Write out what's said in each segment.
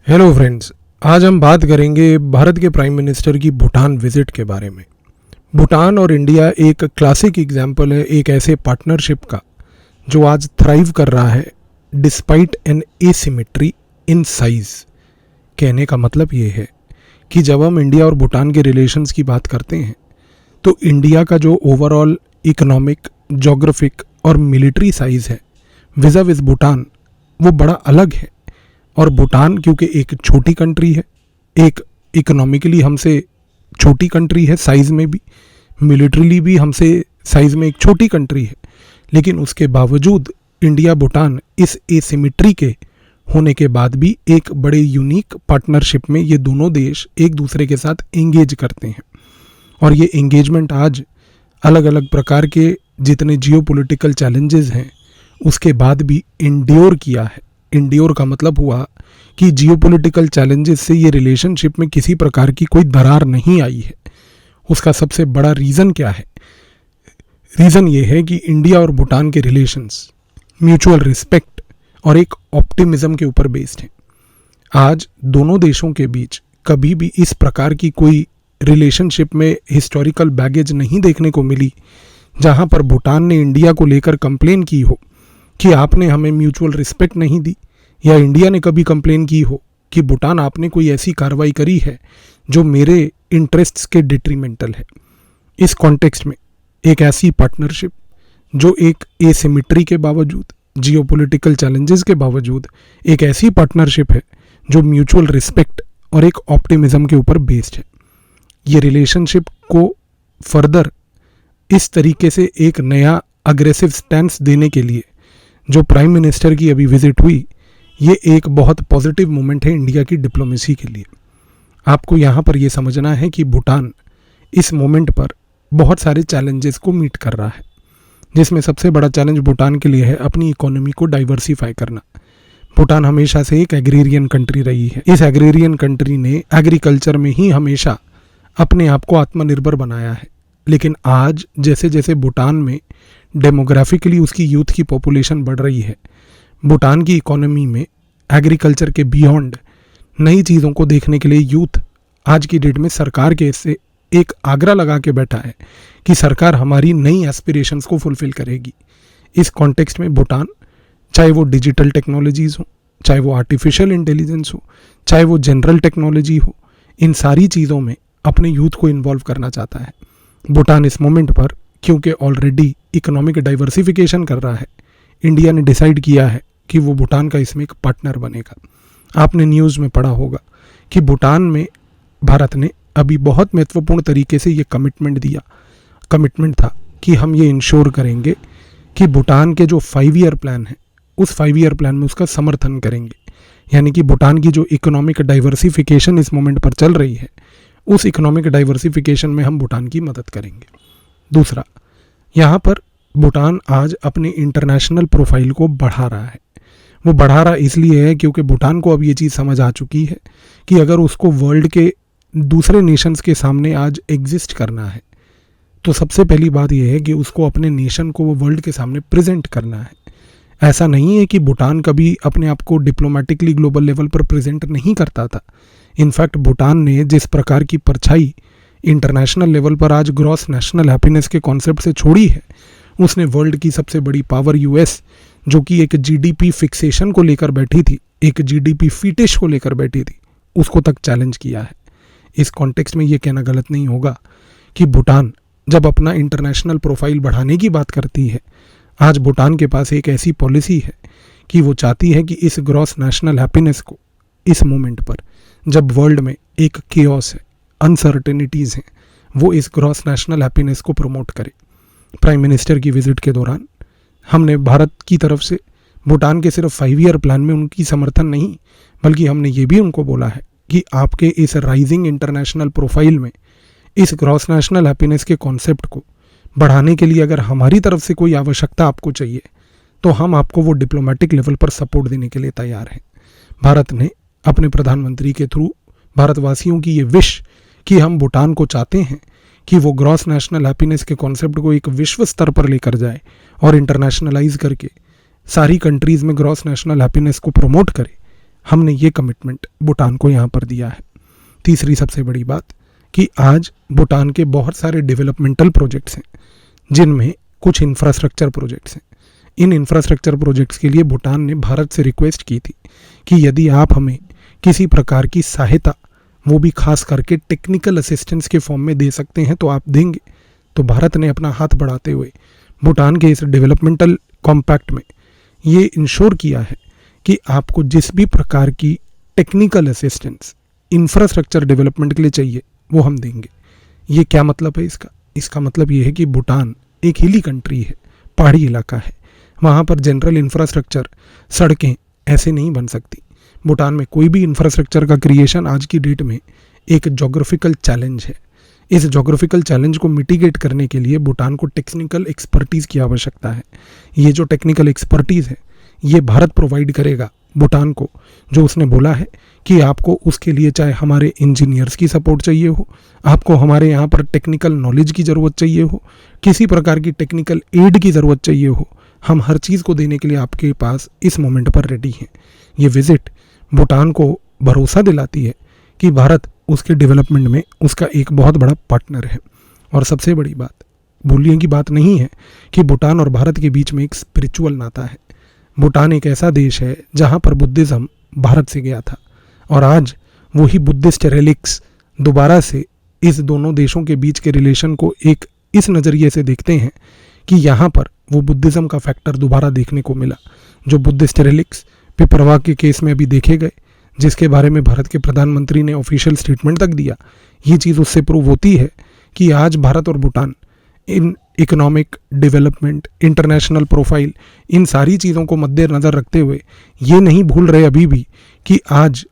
Hello friends, आज हम बात करेंगे भारत के प्राइम मिनिस्टर की भूटान विजिट के बारे में। भूटान और इंडिया एक क्लासिक एग्जाम्पल है एक ऐसे पार्टनरशिप का जो आज थ्राइव कर रहा है despite an asymmetry in size. कहने का मतलब ये है कि जब हम इंडिया और भूटान के रिलेशंस की बात करते हैं तो इंडिया का जो ओवरऑल इकोनॉमिक, जोग्राफिक और मिलिट्री साइज है विज़ा विज़ भूटान वो बड़ा अलग है। और भूटान क्योंकि एक छोटी कंट्री है, एक इकोनॉमिकली हमसे छोटी कंट्री है, साइज़ में भी, मिलिट्रीली भी हमसे साइज़ में एक छोटी कंट्री है, लेकिन उसके बावजूद इंडिया भूटान इस एसिमेट्री के होने के बाद भी एक बड़े यूनिक पार्टनरशिप में ये दोनों देश एक दूसरे के साथ एंगेज करते हैं। और ये एंगेजमेंट आज अलग अलग प्रकार के जितने जियोपॉलिटिकल चैलेंजेस हैं उसके बाद भी इंड्योर किया है। इंड्योर का मतलब हुआ कि जियोपॉलिटिकल चैलेंजेस से ये रिलेशनशिप में किसी प्रकार की कोई दरार नहीं आई है। उसका सबसे बड़ा रीज़न क्या है? रीज़न ये है कि इंडिया और भूटान के रिलेशंस म्यूचुअल रिस्पेक्ट और एक ऑप्टिमिज्म के ऊपर बेस्ड हैं। आज दोनों देशों के बीच कभी भी इस प्रकार की कोई रिलेशनशिप में हिस्टोरिकल बैगेज नहीं देखने को मिली जहां पर भूटान ने इंडिया को लेकर कंप्लेन की हो कि आपने हमें म्यूचुअल रिस्पेक्ट नहीं दी, या इंडिया ने कभी कंप्लेन की हो कि भूटान आपने कोई ऐसी कार्रवाई करी है जो मेरे इंटरेस्ट्स के डिट्रीमेंटल है। इस कॉन्टेक्स्ट में एक ऐसी पार्टनरशिप जो एक एसिमेट्री के बावजूद, जियोपॉलिटिकल चैलेंजेस के बावजूद एक ऐसी पार्टनरशिप है जो म्यूचुअल रिस्पेक्ट और एक ऑप्टिमिज्म के ऊपर बेस्ड है। ये रिलेशनशिप को फर्दर इस तरीके से एक नया अग्रेसिव स्टैंस देने के लिए जो प्राइम मिनिस्टर की अभी विजिट हुई, ये एक बहुत पॉजिटिव मोमेंट है इंडिया की डिप्लोमेसी के लिए। आपको यहाँ पर ये समझना है कि भूटान इस मोमेंट पर बहुत सारे चैलेंजेस को मीट कर रहा है, जिसमें सबसे बड़ा चैलेंज भूटान के लिए है अपनी इकोनॉमी को डाइवर्सिफाई करना। भूटान हमेशा से एक एग्रेरियन कंट्री रही है। इस एग्रेरियन कंट्री ने एग्रीकल्चर में ही हमेशा अपने आप को आत्मनिर्भर बनाया है, लेकिन आज जैसे जैसे भूटान में डेमोग्राफिकली उसकी यूथ की पॉपुलेशन बढ़ रही है, भूटान की इकोनॉमी में एग्रीकल्चर के बियॉन्ड नई चीज़ों को देखने के लिए यूथ आज की डेट में सरकार के इससे एक आग्रह लगा के बैठा है कि सरकार हमारी नई एस्पिरेशंस को फुलफिल करेगी। इस कॉन्टेक्स्ट में भूटान, चाहे वो डिजिटल टेक्नोलॉजीज़ हो, चाहे वो आर्टिफिशियल इंटेलिजेंस हो, चाहे वो जनरल टेक्नोलॉजी हो, इन सारी चीज़ों में अपने यूथ को इन्वॉल्व करना चाहता है। भूटान इस मोमेंट पर क्योंकि ऑलरेडी इकोनॉमिक डाइवर्सिफिकेशन कर रहा है, इंडिया ने डिसाइड किया है कि वो भूटान का इसमें एक पार्टनर बनेगा। आपने न्यूज़ में पढ़ा होगा कि भूटान में भारत ने अभी बहुत महत्वपूर्ण तरीके से ये कमिटमेंट था कि हम ये इंश्योर करेंगे कि भूटान के जो 5 ईयर प्लान है उस 5 ईयर प्लान में उसका समर्थन करेंगे। यानी कि भूटान की जो इकोनॉमिक डाइवर्सिफिकेशन इस मोमेंट पर चल रही है, उस इकोनॉमिक डाइवर्सिफिकेशन में हम भूटान की मदद करेंगे। दूसरा, यहाँ पर भूटान आज अपने इंटरनेशनल प्रोफाइल को बढ़ा रहा है। वो बढ़ा रहा इसलिए है क्योंकि भूटान को अब ये चीज़ समझ आ चुकी है कि अगर उसको वर्ल्ड के दूसरे नेशंस के सामने आज एग्जिस्ट करना है तो सबसे पहली बात यह है कि उसको अपने नेशन को वो वर्ल्ड के सामने प्रेजेंट करना है। ऐसा नहीं है कि भूटान कभी अपने आप को डिप्लोमेटिकली ग्लोबल लेवल पर प्रेजेंट नहीं करता था। इनफैक्ट भूटान ने जिस प्रकार की परछाई इंटरनेशनल लेवल पर आज ग्रॉस नेशनल हैप्पीनेस के कॉन्सेप्ट से छोड़ी है, उसने वर्ल्ड की सबसे बड़ी पावर यूएस, जो कि एक जीडीपी फिक्सेशन को लेकर बैठी थी, एक जीडीपी फीटिश को लेकर बैठी थी, उसको तक चैलेंज किया है। इस कॉन्टेक्स्ट में ये कहना गलत नहीं होगा कि भूटान जब अपना इंटरनेशनल प्रोफाइल बढ़ाने की बात करती है, आज भूटान के पास एक ऐसी पॉलिसी है कि वो चाहती है कि इस ग्रॉस नेशनल हैप्पीनेस को इस मोमेंट पर जब वर्ल्ड में एक केओस है, अनसर्टेनिटीज़ हैं, वो इस ग्रॉस नेशनल हैप्पीनेस को प्रमोट करे। प्राइम मिनिस्टर की विजिट के दौरान हमने भारत की तरफ से भूटान के सिर्फ 5 ईयर प्लान में उनकी समर्थन नहीं, बल्कि हमने ये भी उनको बोला है कि आपके इस राइजिंग इंटरनेशनल प्रोफाइल में इस ग्रॉस नेशनल हैप्पीनेस के कॉन्सेप्ट को बढ़ाने के लिए अगर हमारी तरफ से कोई आवश्यकता आपको चाहिए तो हम आपको वो डिप्लोमेटिक लेवल पर सपोर्ट देने के लिए तैयार हैं। भारत ने अपने प्रधानमंत्री के थ्रू भारतवासियों की ये विश कि हम भूटान को चाहते हैं कि वो ग्रॉस नेशनल हैप्पीनेस के कॉन्सेप्ट को एक विश्व स्तर पर लेकर जाए और इंटरनेशनलाइज करके सारी कंट्रीज़ में ग्रॉस नेशनल हैप्पीनेस को प्रमोट करे। हमने ये कमिटमेंट भूटान को यहाँ पर दिया है। तीसरी सबसे बड़ी बात कि आज भूटान के बहुत सारे डेवलपमेंटल प्रोजेक्ट्स हैं, जिनमें कुछ इंफ्रास्ट्रक्चर प्रोजेक्ट्स हैं। इन इंफ्रास्ट्रक्चर प्रोजेक्ट्स के लिए भूटान ने भारत से रिक्वेस्ट की थी कि यदि आप हमें किसी प्रकार की सहायता, वो भी खास करके टेक्निकल असिस्टेंस के फॉर्म में दे सकते हैं तो आप देंगे। तो भारत ने अपना हाथ बढ़ाते हुए भूटान के इस डेवलपमेंटल कॉम्पैक्ट में ये इंश्योर किया है कि आपको जिस भी प्रकार की टेक्निकल असिस्टेंस इंफ्रास्ट्रक्चर डेवलपमेंट के लिए चाहिए वो हम देंगे। ये क्या मतलब है इसका? इसका मतलब ये है कि भूटान एक हिली कंट्री है, पहाड़ी इलाका है, वहाँ पर जनरल इंफ्रास्ट्रक्चर, सड़कें ऐसे नहीं बन सकती। भूटान में कोई भी इंफ्रास्ट्रक्चर का क्रिएशन आज की डेट में एक जोग्राफिकल चैलेंज है। इस जोग्राफिकल चैलेंज को मिटिगेट करने के लिए भूटान को टेक्निकल एक्सपर्टीज़ की आवश्यकता है। ये जो टेक्निकल एक्सपर्टीज़ है ये भारत प्रोवाइड करेगा भूटान को, जो उसने बोला है कि आपको उसके लिए चाहे हमारे इंजीनियर्स की सपोर्ट चाहिए हो, आपको हमारे यहाँ पर टेक्निकल नॉलेज की ज़रूरत चाहिए हो, किसी प्रकार की टेक्निकल एड की ज़रूरत चाहिए हो, हम हर चीज़ को देने के लिए आपके पास इस मोमेंट पर रेडी हैं। ये विज़िट भूटान को भरोसा दिलाती है कि भारत उसके डेवलपमेंट में उसका एक बहुत बड़ा पार्टनर है। और सबसे बड़ी बात, भूलने की बात नहीं है कि भूटान और भारत के बीच में एक स्पिरिचुअल नाता है। भूटान एक ऐसा देश है जहाँ पर बुद्धिज़्म भारत से गया था और आज वही बुद्धिस्ट रेलिक्स दोबारा से इस दोनों देशों के बीच के रिलेशन को एक इस नज़रिए से देखते हैं कि यहाँ पर वो बुद्धिज़्म का फैक्टर दोबारा देखने को मिला, जो बुद्धिस्ट रेलिक्स पिपरवा के केस में अभी देखे गए, जिसके बारे में भारत के प्रधानमंत्री ने ऑफिशियल स्टेटमेंट तक दिया। ये चीज़ उससे प्रूव होती है कि आज भारत और भूटान इन इकोनॉमिक डेवलपमेंट, इंटरनेशनल प्रोफाइल, इन सारी चीज़ों को मद्देनज़र रखते हुए ये नहीं भूल रहे अभी भी कि आज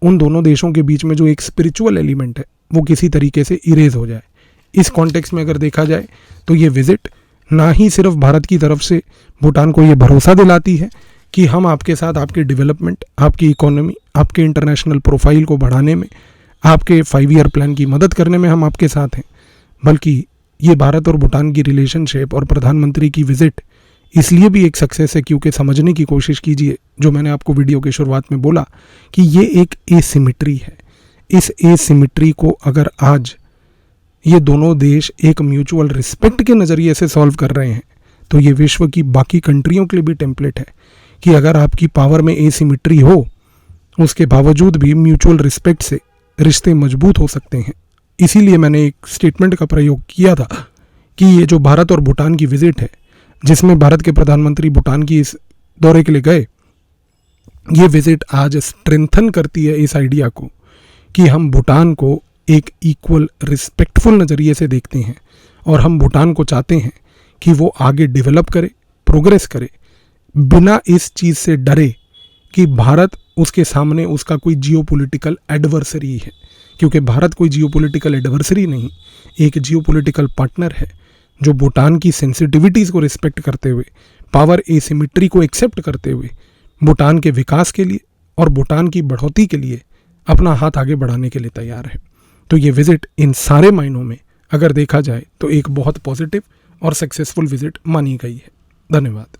उन दोनों देशों के बीच में जो एक स्पिरिचुअल एलिमेंट है वो किसी तरीके से इरेज हो जाए। इस कॉन्टेक्स्ट में अगर देखा जाए तो ये विज़िट ना ही सिर्फ भारत की तरफ से भूटान को ये भरोसा दिलाती है कि हम आपके साथ आपके डेवलपमेंट, आपकी इकोनॉमी, आपके इंटरनेशनल प्रोफाइल को बढ़ाने में, आपके 5 ईयर प्लान की मदद करने में हम आपके साथ हैं, बल्कि ये भारत और भूटान की रिलेशनशिप और प्रधानमंत्री की विज़िट इसलिए भी एक सक्सेस है क्योंकि समझने की कोशिश कीजिए, जो मैंने आपको वीडियो के शुरुआत में बोला कि ये एक एसिमेट्री है। इस एसिमेट्री को अगर आज ये दोनों देश एक म्यूचुअल रिस्पेक्ट के नज़रिए से सॉल्व कर रहे हैं तो ये विश्व की बाकी कंट्रियों के लिए भी टेम्पलेट है कि अगर आपकी पावर में एसिमेट्री हो, उसके बावजूद भी म्यूचुअल रिस्पेक्ट से रिश्ते मजबूत हो सकते हैं। इसीलिए मैंने एक स्टेटमेंट का प्रयोग किया था कि ये जो भारत और भूटान की विज़िट है, जिसमें भारत के प्रधानमंत्री भूटान की इस दौरे के लिए गए, ये विज़िट आज स्ट्रेंथन करती है इस आइडिया को कि हम भूटान को एक इक्वल रिस्पेक्टफुल नज़रिए से देखते हैं और हम भूटान को चाहते हैं कि वो आगे डेवलप करे, प्रोग्रेस करे, बिना इस चीज़ से डरे कि भारत उसके सामने उसका कोई जियोपॉलिटिकल एडवर्सरी है, क्योंकि भारत कोई जियोपॉलिटिकल एडवर्सरी नहीं, एक जियोपॉलिटिकल पार्टनर है जो भूटान की सेंसिटिविटीज़ को रिस्पेक्ट करते हुए, पावर एसिमेट्री को एक्सेप्ट करते हुए भूटान के विकास के लिए और भूटान की बढ़ोतरी के लिए अपना हाथ आगे बढ़ाने के लिए तैयार है। तो ये विज़िट इन सारे मायनों में अगर देखा जाए तो एक बहुत पॉजिटिव और सक्सेसफुल विज़िट मानी गई है। धन्यवाद।